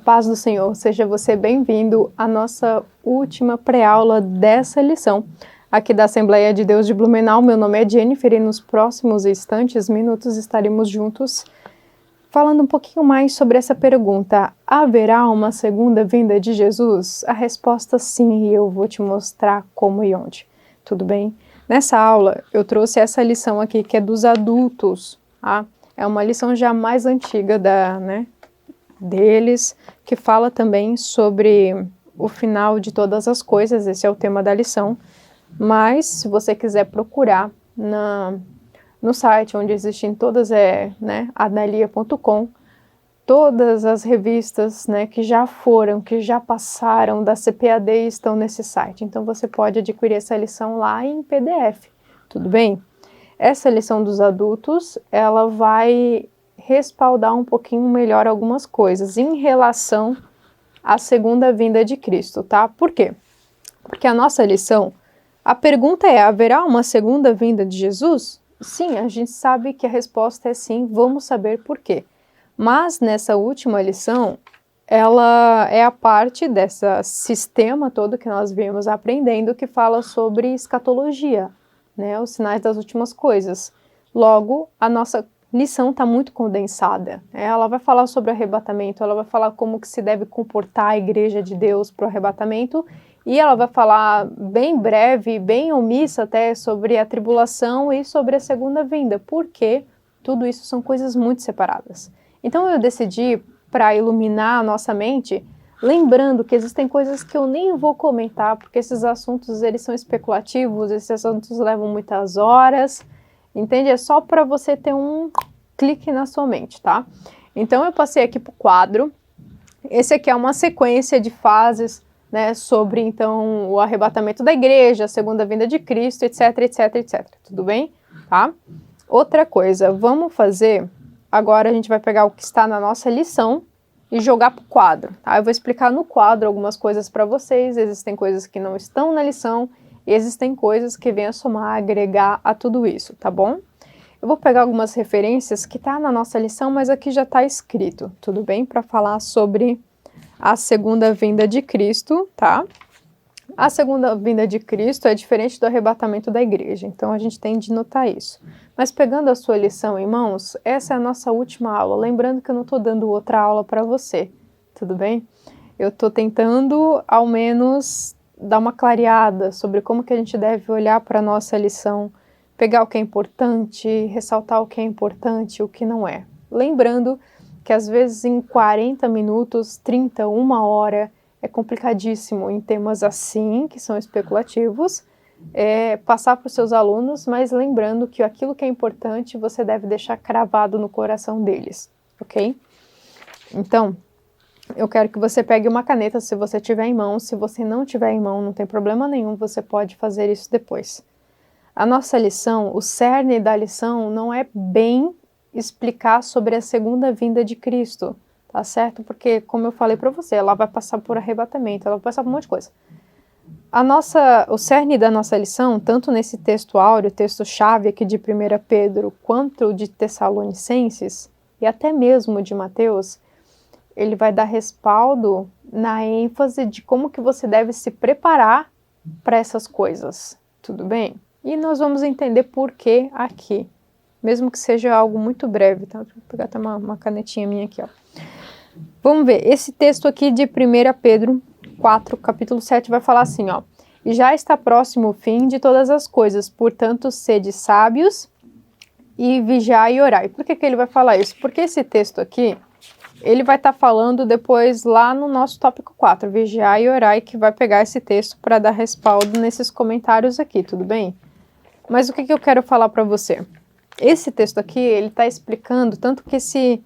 paz do Senhor, seja você bem-vindo à nossa última pré-aula dessa lição aqui da Assembleia de Deus de Blumenau. Meu nome é Jennifer e nos próximos minutos, estaremos juntos falando um pouquinho mais sobre essa pergunta: haverá uma segunda vinda de Jesus? A resposta sim, e eu vou te mostrar como e onde. Tudo bem? Nessa aula eu trouxe essa lição aqui que é dos adultos, tá? É uma lição já mais antiga deles, que fala também sobre o final de todas as coisas. Esse é o tema da lição, mas se você quiser procurar no site onde existem todas, adalia.com, todas as revistas que já passaram da CPAD estão nesse site, então você pode adquirir essa lição lá em PDF, tudo bem? Essa lição dos adultos, ela vai respaldar um pouquinho melhor algumas coisas em relação à segunda vinda de Cristo, tá? Por quê? Porque a nossa lição, a pergunta é: haverá uma segunda vinda de Jesus? Sim, a gente sabe que a resposta é sim, vamos saber por quê. Mas nessa última lição, ela é a parte desse sistema todo que nós viemos aprendendo, que fala sobre escatologia, os sinais das últimas coisas. Logo, a nossa lição está muito condensada. Ela vai falar sobre arrebatamento, ela vai falar como que se deve comportar a igreja de Deus para o arrebatamento, e ela vai falar bem breve, bem omissa até, sobre a tribulação e sobre a segunda vinda, porque tudo isso são coisas muito separadas. Então eu decidi, para iluminar a nossa mente, lembrando que existem coisas que eu nem vou comentar, porque esses assuntos eles são especulativos, esses assuntos levam muitas horas, entende? É só para você ter um clique na sua mente, tá? Então eu passei aqui para o quadro. Esse aqui é uma sequência de fases, sobre então o arrebatamento da igreja, a segunda vinda de Cristo, etc, etc, etc. Tudo bem? Tá? Outra coisa, vamos fazer... Agora a gente vai pegar o que está na nossa lição e jogar para o quadro, tá? Eu vou explicar no quadro algumas coisas para vocês. Existem coisas que não estão na lição e existem coisas que vêm a somar, agregar a tudo isso, tá bom? Eu vou pegar algumas referências que tá na nossa lição, mas aqui já está escrito, tudo bem? Para falar sobre a segunda vinda de Cristo, tá? A segunda vinda de Cristo é diferente do arrebatamento da igreja, então a gente tem de notar isso. Mas pegando a sua lição em mãos, essa é a nossa última aula. Lembrando que eu não estou dando outra aula para você, tudo bem? Eu estou tentando, ao menos, dar uma clareada sobre como que a gente deve olhar para a nossa lição, pegar o que é importante, ressaltar o que é importante e o que não é. Lembrando que às vezes em 40 minutos, 30, uma hora, é complicadíssimo em temas assim, que são especulativos, passar para os seus alunos, mas lembrando que aquilo que é importante você deve deixar cravado no coração deles, ok? Então, eu quero que você pegue uma caneta se você tiver em mão. Se você não tiver em mão, não tem problema nenhum, você pode fazer isso depois. A nossa lição, o cerne da lição não é bem explicar sobre a segunda vinda de Cristo, tá certo? Porque, como eu falei para você, ela vai passar por arrebatamento, ela vai passar por um monte de coisa. O cerne da nossa lição, tanto nesse texto áureo, texto-chave aqui de 1 Pedro, quanto de Tessalonicenses, e até mesmo de Mateus, ele vai dar respaldo na ênfase de como que você deve se preparar para essas coisas, tudo bem? E nós vamos entender por que aqui, mesmo que seja algo muito breve, tá? Vou pegar até uma canetinha minha aqui, ó. Vamos ver, esse texto aqui de 1 Pedro 4, capítulo 7, vai falar assim, ó: e já está próximo o fim de todas as coisas, portanto, sede sábios e vigiai e orai. Por que ele vai falar isso? Porque esse texto aqui, ele vai estar falando depois lá no nosso tópico 4, vigiai e orai, que vai pegar esse texto para dar respaldo nesses comentários aqui, tudo bem? Mas o que eu quero falar para você? Esse texto aqui, ele está explicando, tanto que esse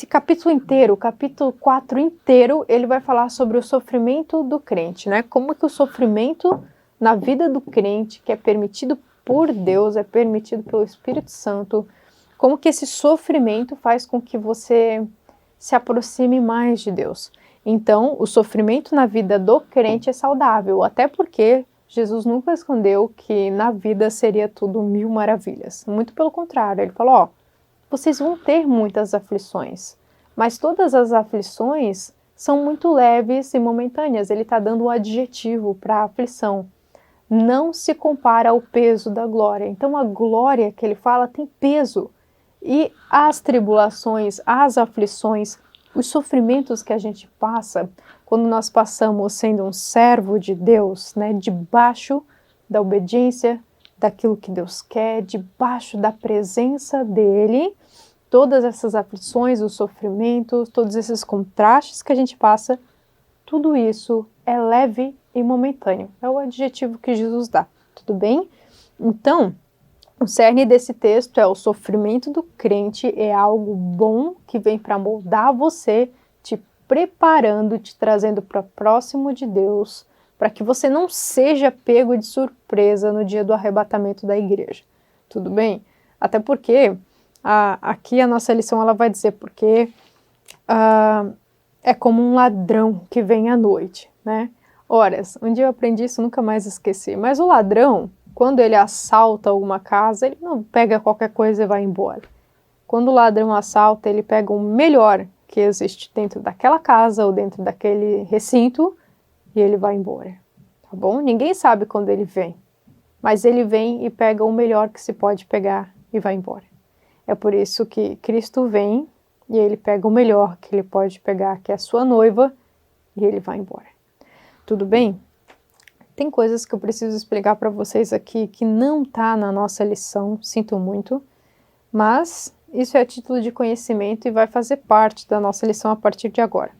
capítulo inteiro, o capítulo 4 inteiro, ele vai falar sobre o sofrimento do crente, Como que o sofrimento na vida do crente, que é permitido por Deus, é permitido pelo Espírito Santo, como que esse sofrimento faz com que você se aproxime mais de Deus. Então, o sofrimento na vida do crente é saudável, até porque Jesus nunca escondeu que na vida seria tudo mil maravilhas. Muito pelo contrário, ele falou, vocês vão ter muitas aflições, Mas todas as aflições são muito leves e momentâneas. Ele está dando um adjetivo para a aflição. Não se compara ao peso da glória. Então a glória que ele fala tem peso. E as tribulações, as aflições, os sofrimentos que a gente passa, quando nós passamos sendo um servo de Deus, né, debaixo da obediência, daquilo que Deus quer, debaixo da presença dele, todas essas aflições, os sofrimentos, todos esses contrastes que a gente passa, tudo isso é leve e momentâneo. É o adjetivo que Jesus dá, tudo bem? Então, o cerne desse texto é o sofrimento do crente é algo bom que vem para moldar você, te preparando, te trazendo para próximo de Deus, para que você não seja pego de surpresa no dia do arrebatamento da igreja. Tudo bem? Até porque aqui a nossa lição ela vai dizer porque é como um ladrão que vem à noite, né? Ora, um dia eu aprendi isso, nunca mais esqueci. Mas o ladrão, quando ele assalta alguma casa, ele não pega qualquer coisa e vai embora. Quando o ladrão assalta, ele pega o melhor que existe dentro daquela casa ou dentro daquele recinto e ele vai embora, tá bom? Ninguém sabe quando ele vem, mas ele vem e pega o melhor que se pode pegar e vai embora. É por isso que Cristo vem e ele pega o melhor que ele pode pegar, que é a sua noiva, e ele vai embora. Tudo bem? Tem coisas que eu preciso explicar para vocês aqui que não tá na nossa lição, sinto muito, mas isso é a título de conhecimento e vai fazer parte da nossa lição a partir de agora.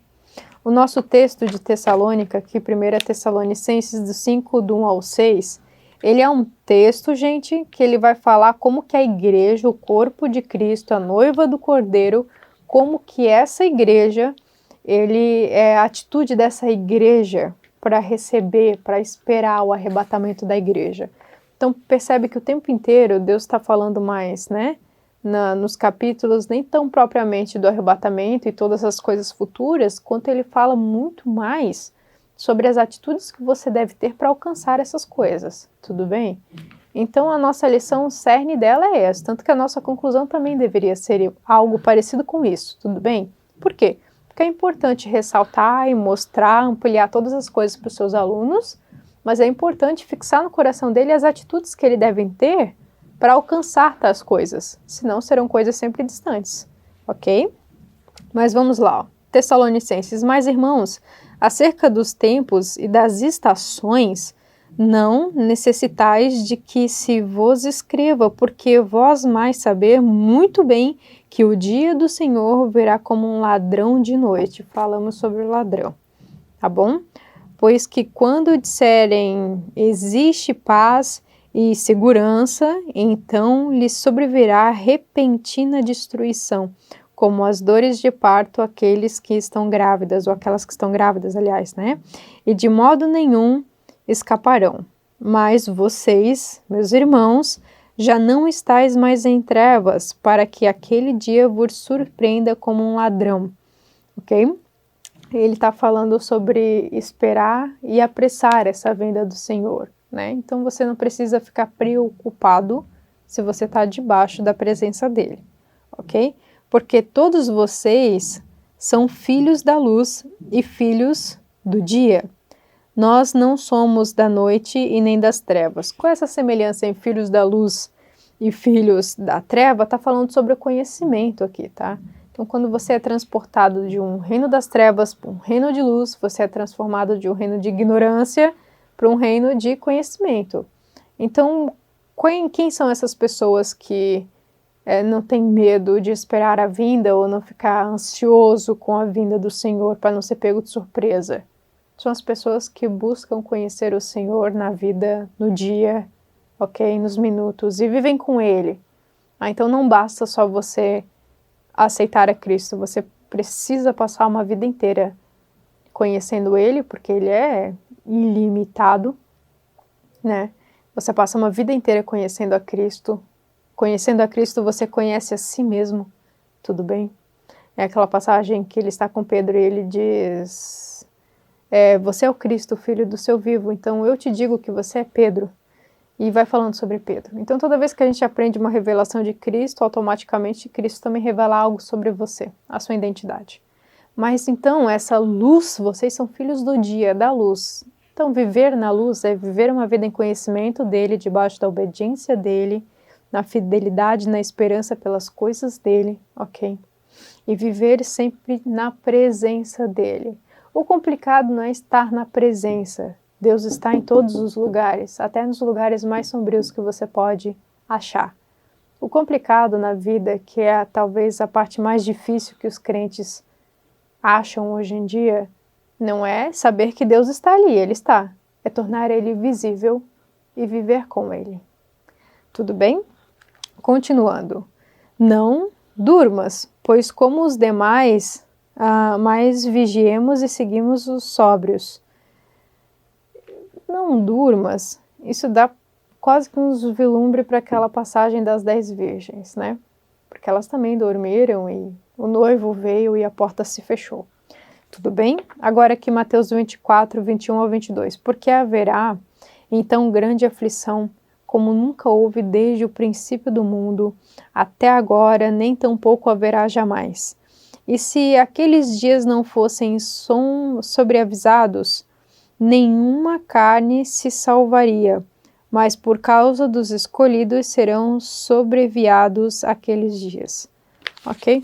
O nosso texto de Tessalônica, que 1 Tessalonicenses do 5, do 1 ao 6, ele é um texto, gente, que ele vai falar como que a igreja, o corpo de Cristo, a noiva do Cordeiro, como que essa igreja, a atitude dessa igreja para receber, para esperar o arrebatamento da igreja. Então percebe que o tempo inteiro Deus está falando mais, né? Nos capítulos, nem tão propriamente do arrebatamento e todas as coisas futuras, quanto ele fala muito mais sobre as atitudes que você deve ter para alcançar essas coisas, tudo bem? Então a nossa lição, o cerne dela é essa, tanto que a nossa conclusão também deveria ser algo parecido com isso, tudo bem? Por quê? Porque é importante ressaltar e mostrar, ampliar todas as coisas para os seus alunos, mas é importante fixar no coração dele as atitudes que ele deve ter para alcançar tais coisas, senão serão coisas sempre distantes, ok? Mas vamos lá, ó. Tessalonicenses, mas irmãos, acerca dos tempos e das estações, não necessitais de que se vos escreva, porque vós mais saber muito bem que o dia do Senhor virá como um ladrão de noite. Falamos sobre o ladrão, tá bom? Pois que quando disserem existe paz e segurança, então lhes sobrevirá repentina destruição, como as dores de parto àqueles que estão grávidas, ou aquelas que estão grávidas, aliás, né? E de modo nenhum escaparão. Mas vocês, meus irmãos, já não estáis mais em trevas, para que aquele dia vos surpreenda como um ladrão, ok? Ele está falando sobre esperar e apressar essa vinda do Senhor, né? Então você não precisa ficar preocupado se você está debaixo da presença dele, ok? Porque todos vocês são filhos da luz e filhos do dia. Nós não somos da noite e nem das trevas. Com essa semelhança em filhos da luz e filhos da treva, está falando sobre o conhecimento aqui, tá? Então, quando você é transportado de um reino das trevas para um reino de luz, você é transformado de um reino de ignorância para um reino de conhecimento. Então, quem são essas pessoas que não têm medo de esperar a vinda ou não ficar ansioso com a vinda do Senhor para não ser pego de surpresa? São as pessoas que buscam conhecer o Senhor na vida, no dia, ok? Nos minutos, e vivem com Ele. Então não basta só você aceitar a Cristo, você precisa passar uma vida inteira conhecendo Ele, porque Ele é ilimitado, né? Você passa uma vida inteira conhecendo a Cristo. Conhecendo a Cristo, você conhece a si mesmo, tudo bem? É aquela passagem que ele está com Pedro e ele diz... você é o Cristo, filho do seu vivo, então eu te digo que você é Pedro, E vai falando sobre Pedro. Então, toda vez que a gente aprende uma revelação de Cristo, automaticamente Cristo também revela algo sobre você, a sua identidade. Mas então, essa luz, vocês são filhos do dia, da luz. Então, viver na luz é viver uma vida em conhecimento dele, debaixo da obediência dele, na fidelidade, na esperança pelas coisas dele, ok? E viver sempre na presença dele. O complicado não é estar na presença. Deus está em todos os lugares, até nos lugares mais sombrios que você pode achar. O complicado na vida, que é talvez a parte mais difícil que os crentes acham hoje em dia, não é saber que Deus está ali, Ele está. É tornar Ele visível e viver com Ele. Tudo bem? Continuando. Não durmas, pois como os demais, mais vigiemos e seguimos os sóbrios. Não durmas, isso dá quase que uns vislumbre para aquela passagem das 10 virgens, né? Porque elas também dormiram e o noivo veio e a porta se fechou. Tudo bem? Agora aqui Mateus 24, 21 ao 22. Porque haverá, então, grande aflição, como nunca houve desde o princípio do mundo, até agora, nem tampouco haverá jamais. E se aqueles dias não fossem sobreavisados, nenhuma carne se salvaria, mas por causa dos escolhidos serão sobreviados aqueles dias. Ok?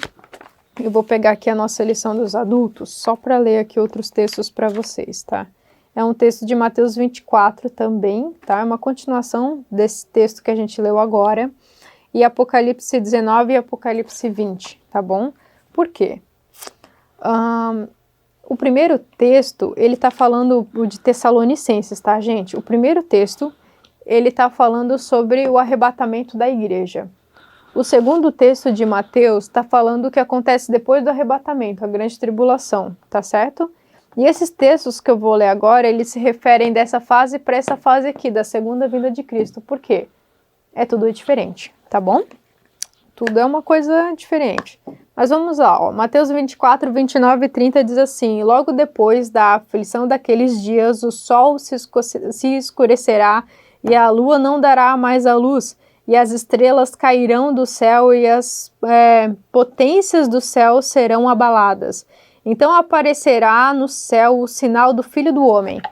Eu vou pegar aqui a nossa lição dos adultos, só para ler aqui outros textos para vocês, tá? É um texto de Mateus 24 também, tá? É uma continuação desse texto que a gente leu agora, e Apocalipse 19 e Apocalipse 20, tá bom? Por quê? O primeiro texto, ele tá falando de Tessalonicenses, tá, gente? O primeiro texto, ele tá falando sobre o arrebatamento da igreja. O segundo texto de Mateus está falando o que acontece depois do arrebatamento, a grande tribulação, tá certo? E esses textos que eu vou ler agora, eles se referem dessa fase para essa fase aqui, da segunda vinda de Cristo. Por quê? É tudo diferente, tá bom? Tudo é uma coisa diferente. Mas vamos lá, ó. Mateus 24, 29 e 30 diz assim: logo depois da aflição daqueles dias, o sol se escurecerá e a lua não dará mais a luz, e as estrelas cairão do céu e as potências do céu serão abaladas. Então aparecerá no céu o sinal do Filho do Homem.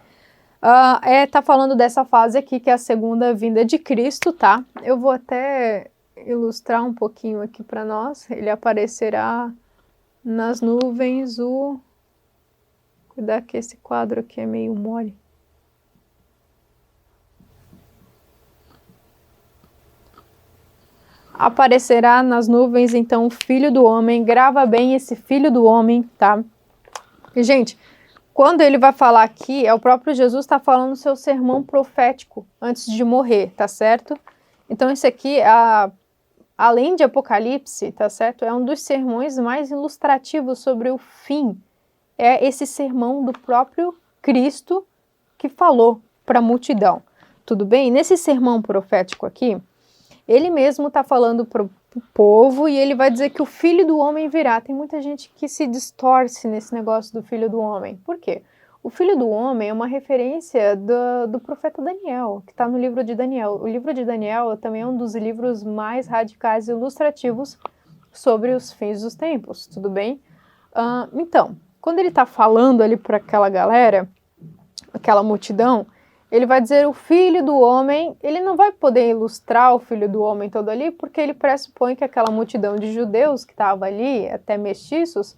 Tá falando dessa fase aqui, que é a segunda vinda de Cristo, tá? Eu vou até ilustrar um pouquinho aqui para nós. Ele aparecerá nas nuvens, Cuidado que esse quadro aqui é meio mole. Aparecerá nas nuvens, então, o Filho do Homem. Grava bem esse Filho do Homem, tá? E, gente, quando ele vai falar aqui, é o próprio Jesus está falando o seu sermão profético antes de morrer, tá certo? Então, esse aqui, além de Apocalipse, tá certo? É um dos sermões mais ilustrativos sobre o fim. É esse sermão do próprio Cristo que falou para a multidão. Tudo bem? Nesse sermão profético aqui, ele mesmo está falando para o povo e ele vai dizer que o Filho do Homem virá. Tem muita gente que se distorce nesse negócio do Filho do Homem. Por quê? O Filho do Homem é uma referência do profeta Daniel, que está no livro de Daniel. O livro de Daniel também é um dos livros mais radicais e ilustrativos sobre os fins dos tempos, tudo bem? Então, quando ele está falando ali para aquela galera, aquela multidão, ele vai dizer o Filho do Homem. Ele não vai poder ilustrar o Filho do Homem todo ali, porque ele pressupõe que aquela multidão de judeus que estava ali, até mestiços,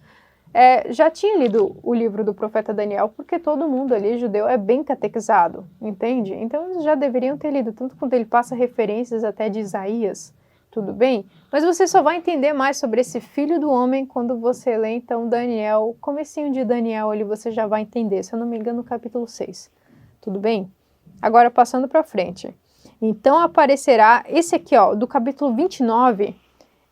já tinha lido o livro do profeta Daniel, porque todo mundo ali, judeu, é bem catequizado, entende? Então eles já deveriam ter lido, tanto quando ele passa referências até de Isaías, tudo bem? Mas você só vai entender mais sobre esse Filho do Homem quando você lê, então, Daniel, comecinho de Daniel ali, você já vai entender, se eu não me engano, no capítulo 6, tudo bem? Agora, passando para frente. Então, aparecerá esse aqui, ó, do capítulo 29,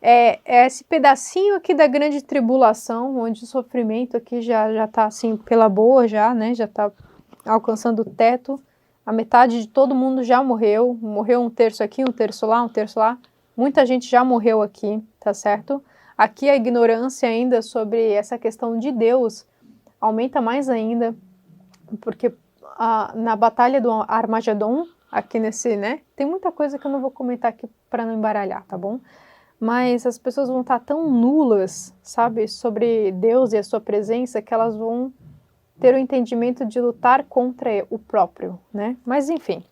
é esse pedacinho aqui da grande tribulação, onde o sofrimento aqui já tá assim, pela boa já, né, já tá alcançando o teto. A metade de todo mundo já morreu um terço aqui, um terço lá, um terço lá. Muita gente já morreu aqui, tá certo? Aqui a ignorância ainda sobre essa questão de Deus aumenta mais ainda, porque na batalha do Armagedon, aqui nesse, né? Tem muita coisa que eu não vou comentar aqui para não embaralhar, tá bom? Mas as pessoas vão estar tão nulas, sabe, sobre Deus e a sua presença, que elas vão ter o entendimento de lutar contra o próprio, né? Mas enfim.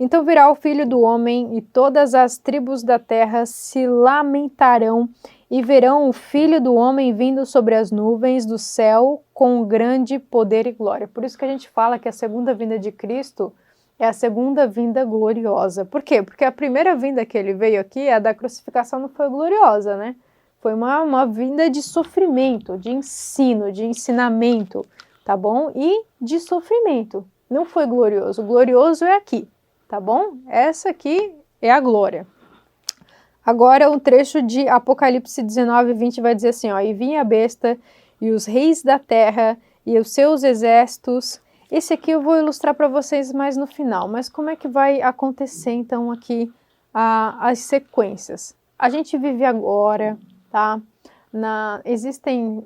Então virá o Filho do Homem, e todas as tribos da terra se lamentarão, e verão o Filho do Homem vindo sobre as nuvens do céu com grande poder e glória. Por isso que a gente fala que a segunda vinda de Cristo é a segunda vinda gloriosa. Por quê? Porque a primeira vinda que ele veio aqui, a da crucificação, não foi gloriosa, né? Foi uma vinda de sofrimento, de ensino, de ensinamento, tá bom? E de sofrimento. Não foi glorioso. O glorioso é aqui, tá bom? Essa aqui é a glória. Agora um trecho de Apocalipse 19:20 vai dizer assim, ó, e vinha a besta e os reis da terra e os seus exércitos. Esse aqui eu vou ilustrar para vocês mais no final, mas como é que vai acontecer então aqui as sequências? A gente vive agora, tá? Existem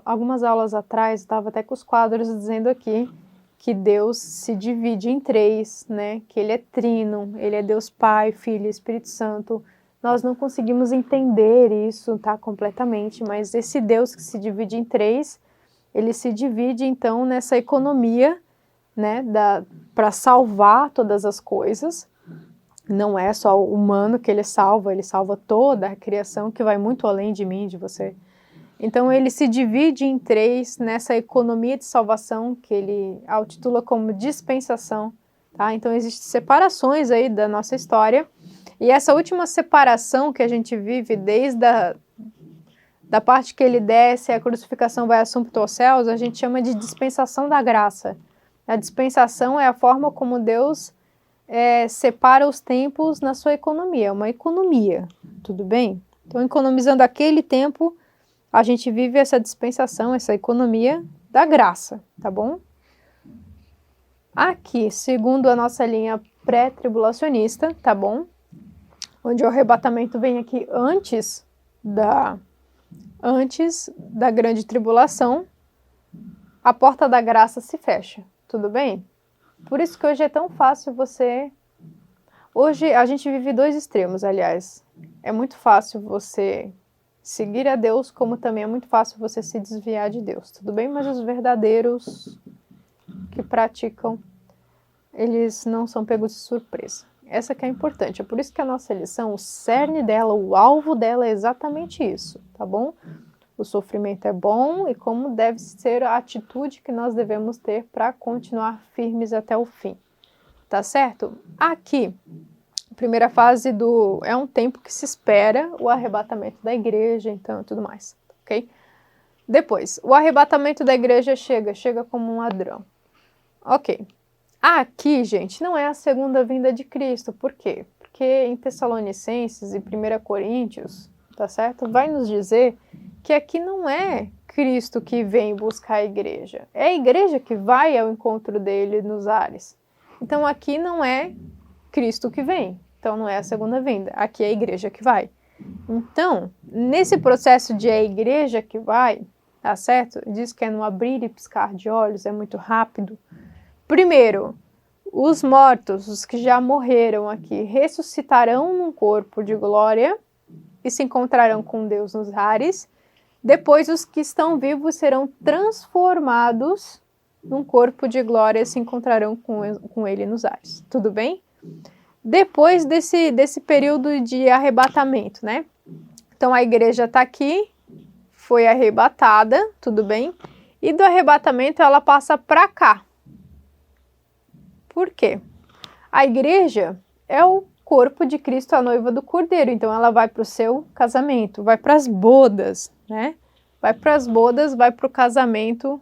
algumas aulas atrás, estava até com os quadros dizendo aqui que Deus se divide em três, né? Que ele é trino, ele é Deus Pai, Filho e Espírito Santo. Nós não conseguimos entender isso, tá, completamente, mas esse Deus que se divide em três, ele se divide então nessa economia, né, para salvar todas as coisas. Não é só o humano que ele salva toda a criação, que vai muito além de mim, de você. Então ele se divide em três nessa economia de salvação, que ele intitula como dispensação, tá? Então existem separações aí da nossa história, e essa última separação que a gente vive desde da parte que ele desce, a crucificação vai assumpto aos céus, a gente chama de dispensação da graça. A dispensação é a forma como Deus separa os tempos na sua economia, é uma economia, tudo bem? Então, economizando aquele tempo, a gente vive essa dispensação, essa economia da graça, tá bom? Aqui, segundo a nossa linha pré-tribulacionista, tá bom? Onde o arrebatamento vem aqui antes da grande tribulação, a porta da graça se fecha, tudo bem? Por isso que hoje é tão fácil você... Hoje a gente vive dois extremos, aliás. É muito fácil você seguir a Deus, como também é muito fácil você se desviar de Deus, tudo bem? Mas os verdadeiros que praticam, eles não são pegos de surpresa. Essa que é importante, é por isso que a nossa lição, o cerne dela, o alvo dela é exatamente isso, tá bom? O sofrimento é bom e como deve ser a atitude que nós devemos ter para continuar firmes até o fim, tá certo? Aqui, primeira fase é um tempo que se espera o arrebatamento da igreja, então, tudo mais, ok? Depois, o arrebatamento da igreja chega como um ladrão, ok? Aqui, gente, não é a segunda vinda de Cristo, por quê? Porque em Tessalonicenses e 1 Coríntios, tá certo? Vai nos dizer que aqui não é Cristo que vem buscar a igreja, é a igreja que vai ao encontro dele nos ares. Então aqui não é Cristo que vem, então não é a segunda vinda, aqui é a igreja que vai. Então, nesse processo de a igreja que vai, tá certo? Diz que é no abrir e piscar de olhos, é muito rápido. Primeiro, os mortos, os que já morreram aqui, ressuscitarão num corpo de glória e se encontrarão com Deus nos ares. Depois, os que estão vivos serão transformados num corpo de glória e se encontrarão com ele nos ares. Tudo bem? Depois desse período de arrebatamento, né? Então, a igreja está aqui, foi arrebatada, tudo bem? E do arrebatamento, ela passa para cá. Por quê? A igreja é o corpo de Cristo, a noiva do Cordeiro, então ela vai para o seu casamento, vai para as bodas, né? Vai para as bodas, vai para o casamento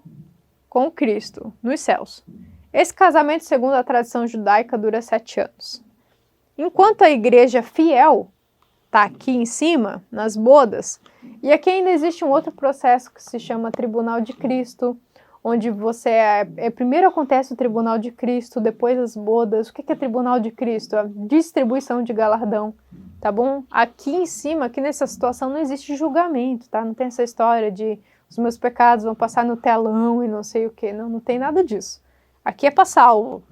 com Cristo, nos céus. Esse casamento, segundo a tradição judaica, dura 7 anos. Enquanto a igreja fiel está aqui em cima, nas bodas, e aqui ainda existe um outro processo que se chama Tribunal de Cristo, onde primeiro acontece o Tribunal de Cristo, depois as bodas. O que é Tribunal de Cristo? A distribuição de galardão, tá bom? Aqui em cima, aqui nessa situação, não existe julgamento, tá? Não tem essa história de os meus pecados vão passar no telão e não sei o quê. Não tem nada disso. Aqui é para salvo.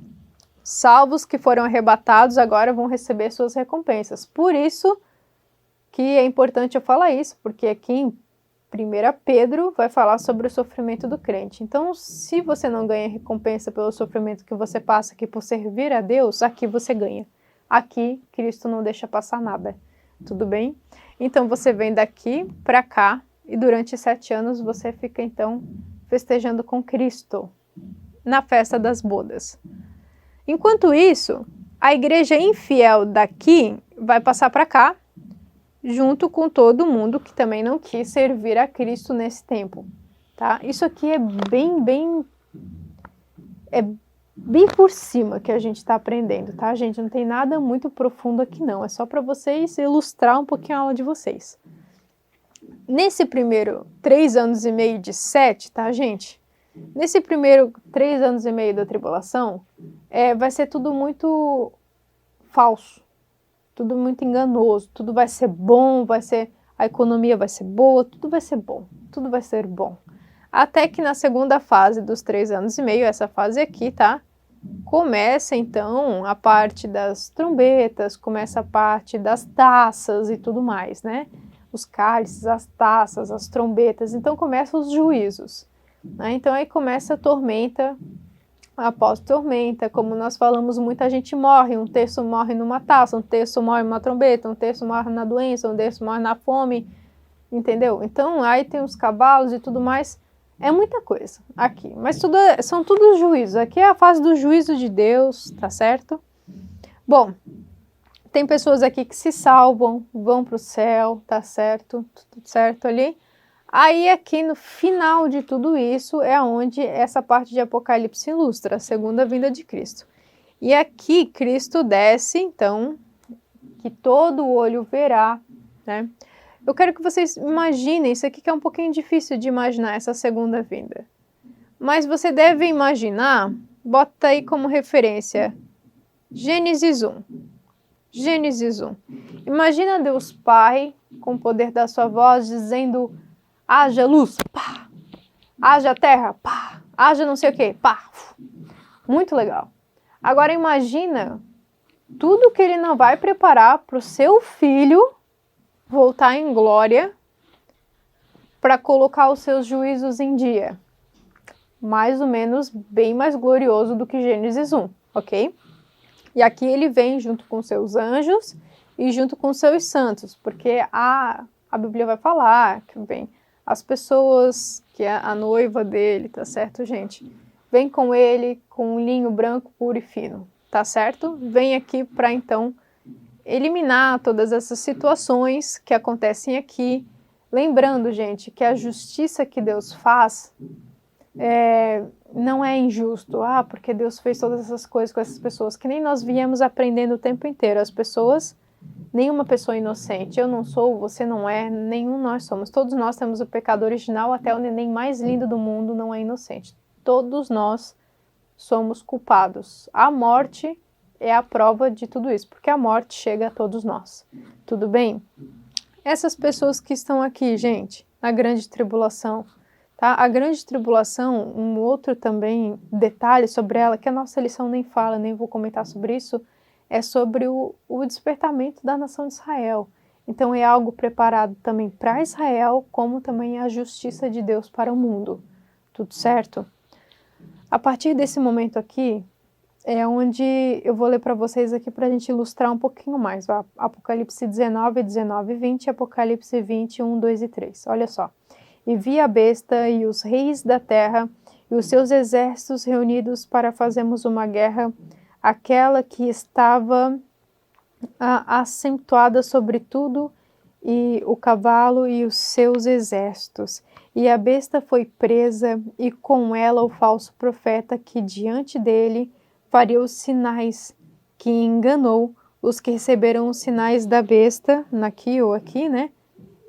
salvos que foram arrebatados agora vão receber suas recompensas. Por isso que é importante eu falar isso, porque aqui em 1 Pedro vai falar sobre o sofrimento do crente. Então, se você não ganha recompensa pelo sofrimento que você passa aqui por servir a Deus, aqui você ganha. Aqui, Cristo não deixa passar nada. Tudo bem? Então, você vem daqui para cá e durante 7 anos você fica, então, festejando com Cristo na festa das bodas. Enquanto isso, a igreja infiel daqui vai passar para cá, junto com todo mundo que também não quis servir a Cristo nesse tempo, tá? Isso aqui é bem por cima que a gente está aprendendo, tá, gente? Não tem nada muito profundo aqui, não. É só para vocês ilustrar um pouquinho a aula de vocês. Nesse primeiro 3 anos e meio de 7, tá, gente? Nesse primeiro 3 anos e meio da tribulação, vai ser tudo muito falso, tudo muito enganoso, tudo vai ser bom, a economia vai ser boa, tudo vai ser bom, tudo vai ser bom. Até que na segunda fase dos 3 anos e meio, essa fase aqui, tá? Começa então a parte das trombetas, começa a parte das taças e tudo mais, né? Os cálices, as taças, as trombetas, então começam os juízos. Então aí começa a tormenta, após tormenta, como nós falamos, muita gente morre, 1/3 morre numa taça, 1/3 morre numa trombeta, 1/3 morre na doença, 1/3 morre na fome, entendeu? Então aí tem os cavalos e tudo mais, é muita coisa aqui, mas são tudo juízos, aqui é a fase do juízo de Deus, tá certo? Bom, tem pessoas aqui que se salvam, vão para o céu, tá certo? Tudo certo ali? Aí aqui no final de tudo isso é onde essa parte de Apocalipse ilustra a segunda vinda de Cristo. E aqui Cristo desce, então, que todo olho verá, né? Eu quero que vocês imaginem, isso aqui que é um pouquinho difícil de imaginar, essa segunda vinda. Mas você deve imaginar, bota aí como referência, Gênesis 1. Gênesis 1. Imagina Deus Pai, com o poder da sua voz, dizendo: haja luz, pá, haja terra, pá, haja não sei o que, pá. Muito legal. Agora imagina tudo que ele não vai preparar para o seu filho voltar em glória para colocar os seus juízos em dia. Mais ou menos bem mais glorioso do que Gênesis 1, ok? E aqui ele vem junto com seus anjos e junto com seus santos, porque a Bíblia vai falar que vem as pessoas, que é a noiva dele, tá certo, gente? Vem com ele com um linho branco puro e fino, tá certo? Vem aqui para então eliminar todas essas situações que acontecem aqui. Lembrando, gente, que a justiça que Deus faz não é injusto. Porque Deus fez todas essas coisas com essas pessoas, que nem nós viemos aprendendo o tempo inteiro. As pessoas, nenhuma pessoa inocente. Eu não sou, você não é, nenhum nós somos. Todos nós temos o pecado original, até o neném mais lindo do mundo não é inocente. Todos nós somos culpados. A morte é a prova de tudo isso, porque a morte chega a todos nós. Tudo bem? Essas pessoas que estão aqui, gente, na grande tribulação, tá? A grande tribulação, um outro também detalhe sobre ela, que a nossa lição nem fala, nem vou comentar sobre isso, é sobre o despertamento da nação de Israel. Então é algo preparado também para Israel, como também a justiça de Deus para o mundo. Tudo certo? A partir desse momento aqui, é onde eu vou ler para vocês aqui para a gente ilustrar um pouquinho mais. Apocalipse 19, 19 e 20, Apocalipse 20, 1, 2 e 3. Olha só. E vi a besta e os reis da terra e os seus exércitos reunidos para fazermos uma guerra, aquela que estava acentuada sobre tudo, e o cavalo e os seus exércitos. E a besta foi presa, e com ela o falso profeta que diante dele faria os sinais, que enganou os que receberam os sinais da besta, aqui ou aqui, né?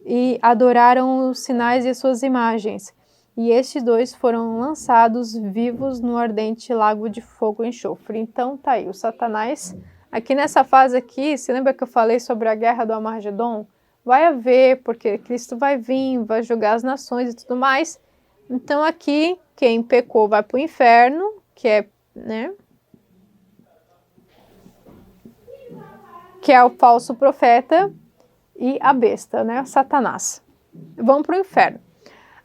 E adoraram os sinais e as suas imagens. E estes 2 foram lançados vivos no ardente lago de fogo e enxofre. Então tá aí, o Satanás, aqui nessa fase aqui, se lembra que eu falei sobre a guerra do Armagedon? Vai haver, porque Cristo vai vir, vai julgar as nações e tudo mais. Então aqui, quem pecou vai para o inferno, que é, né? que é o falso profeta e a besta, né? Satanás. Vão para o inferno.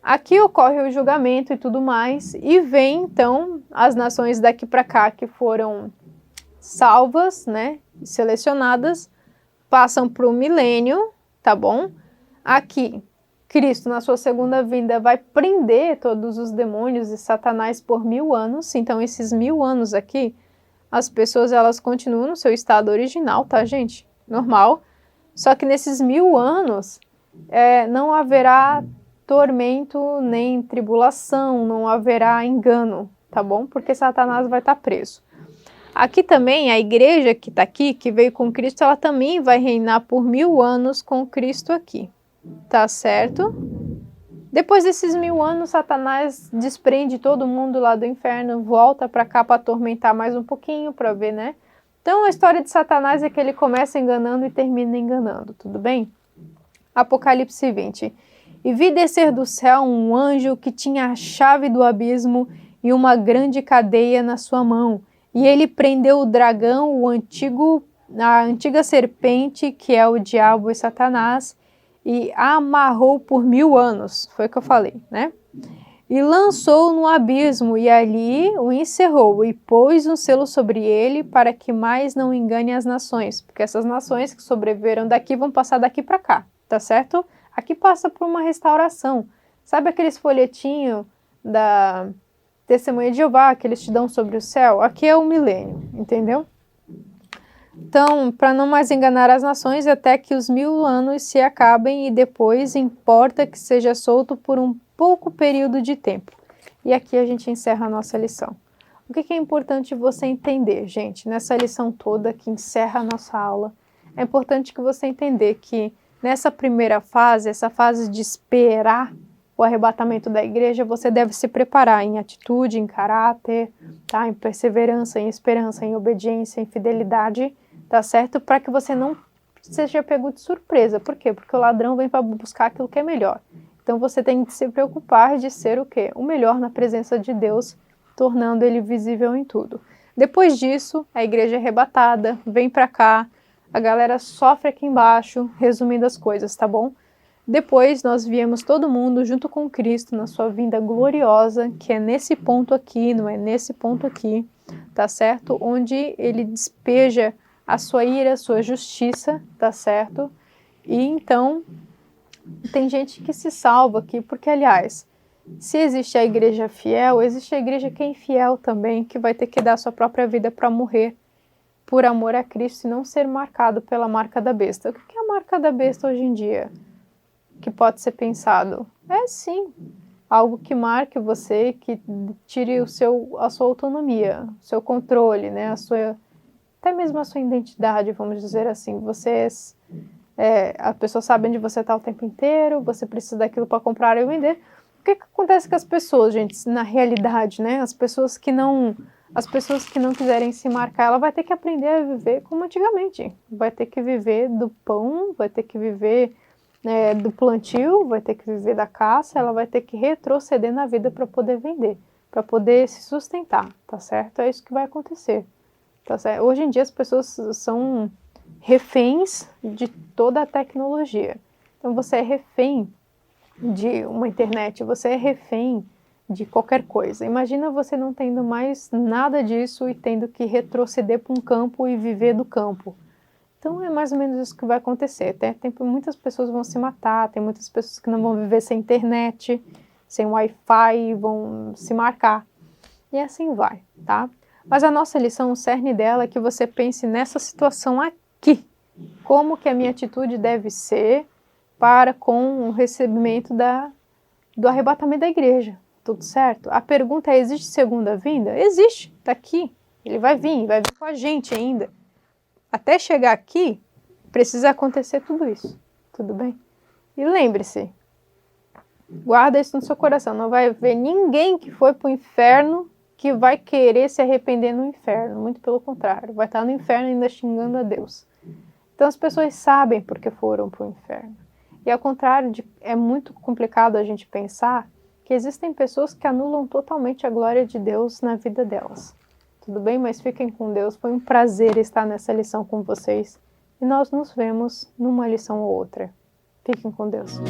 Aqui ocorre o julgamento e tudo mais, e vem então as nações daqui para cá que foram salvas, né? Selecionadas, passam para o milênio, tá bom? Aqui, Cristo, na sua segunda vinda, vai prender todos os demônios e Satanás por 1000 anos. Então, esses 1000 anos aqui, as pessoas, elas continuam no seu estado original, tá, gente? Normal. Só que nesses 1000 anos, não haverá tormento nem tribulação, não haverá engano, tá bom? Porque Satanás vai estar preso. Aqui também, a igreja que está aqui, que veio com Cristo, ela também vai reinar por 1000 anos com Cristo aqui, tá certo? Depois desses 1000 anos, Satanás desprende todo mundo lá do inferno, volta para cá para atormentar mais um pouquinho, para ver, né? Então, a história de Satanás é que ele começa enganando e termina enganando, tudo bem? Apocalipse 20. E vi descer do céu um anjo que tinha a chave do abismo e uma grande cadeia na sua mão. E ele prendeu o dragão, a antiga serpente, que é o diabo e Satanás, e a amarrou por 1000 anos. Foi o que eu falei, né? E lançou no abismo, e ali o encerrou, e pôs um selo sobre ele, para que mais não engane as nações. Porque essas nações que sobreviveram daqui vão passar daqui para cá, tá certo? Aqui passa por uma restauração. Sabe aqueles folhetinhos da Testemunha de Jeová que eles te dão sobre o céu? Aqui é o milênio, entendeu? Então, para não mais enganar as nações, até que os 1000 anos se acabem e depois importa que seja solto por um pouco período de tempo. E aqui a gente encerra a nossa lição. O que é importante você entender, gente, nessa lição toda que encerra a nossa aula? É importante que você entender que nessa primeira fase, essa fase de esperar o arrebatamento da igreja, você deve se preparar em atitude, em caráter, tá? Em perseverança, em esperança, em obediência, em fidelidade, tá certo? Para que você não seja pego de surpresa. Por quê? Porque o ladrão vem para buscar aquilo que é melhor. Então você tem que se preocupar de ser o quê? O melhor na presença de Deus, tornando ele visível em tudo. Depois disso, a igreja é arrebatada, vem para cá, a galera sofre aqui embaixo, resumindo as coisas, tá bom? Depois nós viemos todo mundo junto com Cristo na sua vinda gloriosa, que é nesse ponto aqui, não é nesse ponto aqui, tá certo? Onde ele despeja a sua ira, a sua justiça, tá certo? E então, tem gente que se salva aqui, porque aliás, se existe a igreja fiel, existe a igreja que é infiel também, que vai ter que dar sua própria vida para morrer por amor a Cristo e não ser marcado pela marca da besta. O que é a marca da besta hoje em dia? Que pode ser pensado. É sim, algo que marque você, que tire a sua autonomia, o seu controle, né? Até mesmo a sua identidade, vamos dizer assim. A pessoa sabe onde você está o tempo inteiro, você precisa daquilo para comprar e vender. O que acontece com as pessoas, gente, na realidade, né? As pessoas que não quiserem se marcar, ela vai ter que aprender a viver como antigamente. Vai ter que viver do pão, vai ter que viver do plantio, vai ter que viver da caça, ela vai ter que retroceder na vida para poder vender, para poder se sustentar, tá certo? É isso que vai acontecer, tá certo? Hoje em dia as pessoas são reféns de toda a tecnologia. Então você é refém de uma internet, você é refém de qualquer coisa. Imagina você não tendo mais nada disso e tendo que retroceder para um campo e viver do campo. Então é mais ou menos isso que vai acontecer. Muitas pessoas vão se matar, tem muitas pessoas que não vão viver sem internet, sem Wi-Fi, vão se marcar. E assim vai, tá? Mas a nossa lição, o cerne dela é que você pense nessa situação aqui. Como que a minha atitude deve ser para com o recebimento do arrebatamento da igreja. Tudo certo? A pergunta é, existe segunda vinda? Existe, está aqui. Ele vai vir com a gente ainda. Até chegar aqui, precisa acontecer tudo isso. Tudo bem? E lembre-se, guarda isso no seu coração. Não vai haver ninguém que foi para o inferno que vai querer se arrepender no inferno. Muito pelo contrário. Vai estar no inferno ainda xingando a Deus. Então as pessoas sabem porque foram para o inferno. E ao contrário, é muito complicado a gente pensar que existem pessoas que anulam totalmente a glória de Deus na vida delas. Tudo bem? Mas fiquem com Deus. Foi um prazer estar nessa lição com vocês. e nós nos vemos numa lição ou outra. Fiquem com Deus.